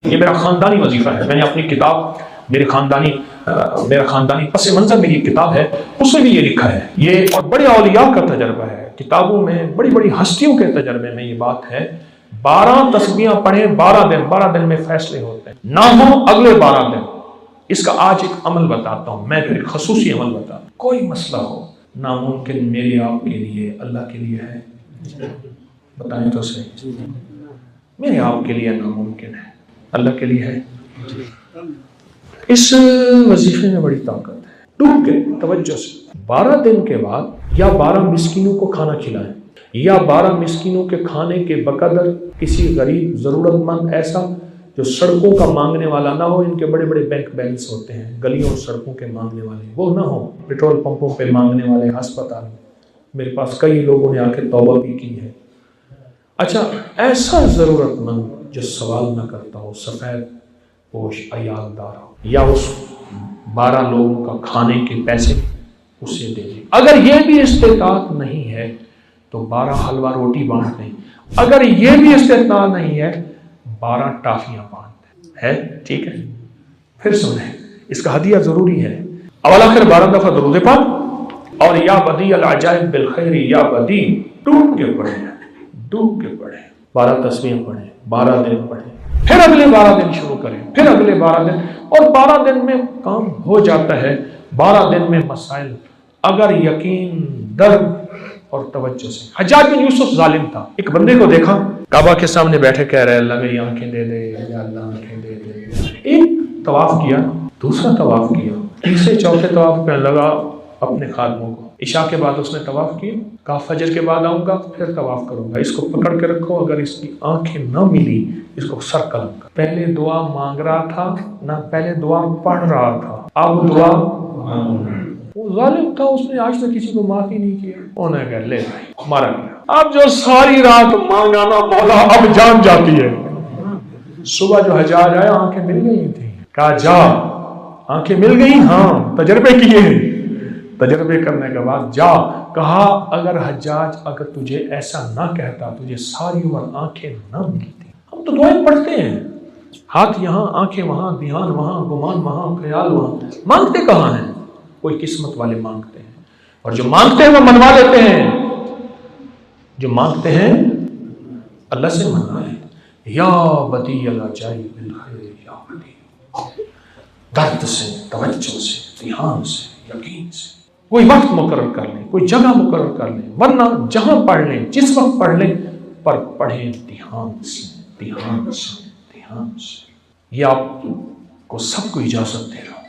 یہ میرا خاندانی وظیفہ ہے. میں نے اپنی کتاب میرا خاندانی پس منظر میری ایک کتاب ہے، اس میں بھی یہ لکھا ہے. یہ اور بڑے اولیاء کا تجربہ ہے، کتابوں میں بڑی بڑی ہستیوں کے تجربے میں یہ بات ہے. 12 تسبیحاں پڑھیں 12 دن میں فیصلے ہوتے ہیں. نہ ہو اگلے 12 دن. اس کا آج ایک عمل بتاتا ہوں، میں ایک خصوصی عمل بتاتا ہوں. کوئی مسئلہ ہو ناممکن میرے آپ کے لیے اللہ کے لیے ہے؟ بتائیں تو صحیح. میرے آپ کے لیے ناممکن ہے، اللہ کے لیے ہے. اس وظیفے میں بڑی طاقت ہے. ڈوب کے توجہ سے 12 دن کے بعد یا 12 مسکینوں کو کھانا کھلائیں، یا 12 مسکینوں کے کھانے کے بقدر کسی غریب ضرورت مند ایسا جو سڑکوں کا مانگنے والا نہ ہو. ان کے بڑے بڑے بینک بیلنس ہوتے ہیں، گلیوں اور سڑکوں کے مانگنے والے وہ نہ ہو، پیٹرول پمپوں پہ مانگنے والے، ہسپتال. میرے پاس کئی لوگوں نے آ کے توبہ بھی کی ہے. اچھا، ایسا ضرورت مند جو سوال نہ کرتا ہو، سفید پوش عیالدار ہو، یا اس 12 لوگوں کا کھانے کے پیسے اسے دے دیں. اگر یہ بھی استطاعت نہیں ہے تو 12 حلوہ روٹی بانٹ دیں. اگر یہ بھی استطاعت نہیں ہے 12 ٹافیاں بانٹ دیں. ہے ٹھیک ہے؟ پھر سنیں، اس کا ہدیہ ضروری ہے. اول آخر 12 دفعہ درود پاک اور یا بدیع العجائب بالخیر یا بدیع ڈوب کے پڑھیں، ڈوب کے پڑھیں. 12 تسبیح پڑھیں، 12 دن پڑھیں، پھر اگلے 12 دن شروع کریں، پھر اگلے 12 دن، اور 12 دن میں کام ہو جاتا ہے. 12 دن میں مسائل اگر یقین درد اور توجہ سے. حجاج بن یوسف ظالم تھا. ایک بندے کو دیکھا کعبہ کے سامنے بیٹھے کہہ رہے اللہ میری آنکھیں دے دے، یا اللہ آنکھیں دے دے. ایک طواف کیا، دوسرا طواف کیا، تیسرے چوتھے طواف پہ لگا اپنے خادموں کو. عشاء کے بعد اس نے طواف کیا، کہا فجر کے بعد آؤں گا پھر طواف کروں گا. اس کو پکڑ کے رکھو، اگر اس کی آنکھیں نہ ملی اس کو سر قلم کر. پہلے دعا مانگ رہا تھا نہ، پہلے دعا پڑھ رہا تھا، اب دعا. وہ ظالم تھا، اس نے آج تک کسی کو معافی نہیں کیا. انہوں نے کہا لے بھائی مارا گیا. اب جو ساری رات مانگا نا مولا اب جان جاتی ہے. صبح جو حجاج آیا آنکھیں مل گئی تھیں، کہا جا آنکھیں مل گئی، ہاں تجربے کیے، تجربے کرنے کے بعد جا. کہا اگر حجاج اگر تجھے ایسا نہ کہتا تجھے ساری عمر آنکھیں نہ ملتی. ہم تو دعائیں پڑھتے ہیں، ہاتھ یہاں آنکھیں وہاں، دھیان وہاں، گمان وہاں، خیال وہاں. مانگتے کہاں ہیں؟ کوئی قسمت والے مانگتے ہیں، اور جو مانگتے ہیں وہ منوا لیتے ہیں. جو مانگتے ہیں اللہ سے منوائے. یا بدیع العجائب بالخیر یا بدیع. درد سے، توجہ سے، دھیان سے، یقین سے. کوئی وقت مقرر کر لیں، کوئی جگہ مقرر کر لیں، ورنہ جہاں پڑھ لیں جس وقت پڑھ لیں، پر پڑھیں دھیان سے، دھیان سے، دھیان سے. یہ آپ کو سب کو اجازت دے رہا ہوں،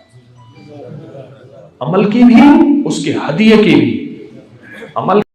عمل کی بھی، اس کے ہدیے کی بھی. عمل